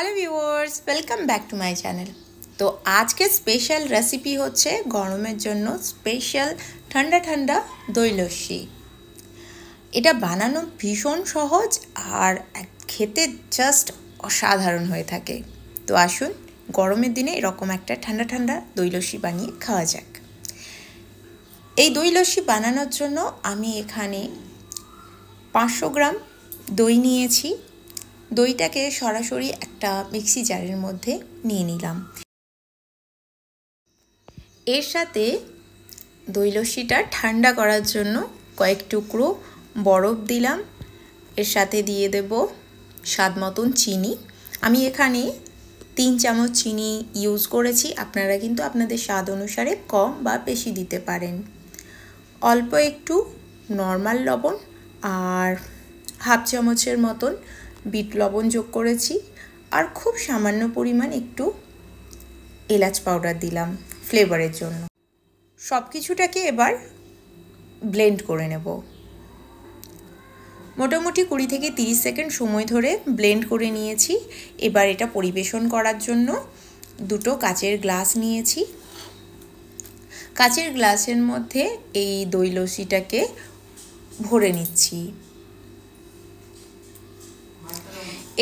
Hello viewers, welcome back to my channel. তো আজকে special recipe হচ্ছে গরমের জন্য স্পেশাল ঠান্ডা ঠান্ডা দই লস্যি। এটা বানানো ভীষণ সহজ আর খেতে জাস্ট অসাধারণ হয়ে থাকে। তো আসুন গরমের দিনে এরকম একটা ঠান্ডা ঠান্ডা দই লস্যি বানিয়ে খাওয়া যাক। এই দই লস্যি বানানোর জন্য আমি এখানে 500 গ্রাম দই নিয়েছি। দইটাকে সরাসরি একটা মিক্সি জারের মধ্যে নিয়ে নিলাম। এর সাথে দই লস্যিটা ঠান্ডা করার জন্য কয়েক টুকরো বরফ দিলাম। এর সাথে দিয়ে দেব স্বাদ মতন চিনি। আমি এখানে 3 চামচ চিনি ইউজ করেছি, আপনারা কিন্তু আপনাদের স্বাদ অনুসারে কম বা বেশি দিতে পারেন। অল্প একটু নর্মাল লবণ আর হাফ চামচের মতন বিট লবণ যোগ করেছি, আর খুব সামান্য পরিমাণ একটু এলাচ পাউডার দিলাম ফ্লেভারের জন্য। সব কিছুটাকে এবার ব্লেন্ড করে নেব। মোটামুটি 20 থেকে 30 সেকেন্ড সময় ধরে ব্লেন্ড করে নিয়েছি। এবার এটা পরিবেশন করার জন্য দুটো কাচের গ্লাস নিয়েছি। কাচের গ্লাসের মধ্যে এই দই লস্যিটাকে ভরে নিচ্ছি।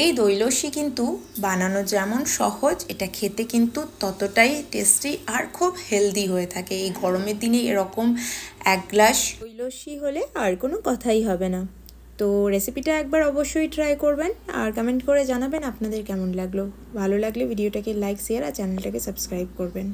এই দই লস্যি কিন্তু বানানো যেমন সহজ, এটা খেতে কিন্তু ততটাই টেস্টি আর খুব হেলদি হয়ে থাকে। এই গরমের দিনে এরকম এক গ্লাস দই লস্যি হলে আর কোনো কথাই হবে না। তো রেসিপিটা একবার অবশ্যই ট্রাই করবেন আর কমেন্ট করে জানাবেন আপনাদের কেমন লাগলো। ভালো লাগলে ভিডিওটাকে লাইক, শেয়ার আর চ্যানেলটাকে সাবস্ক্রাইব করবেন।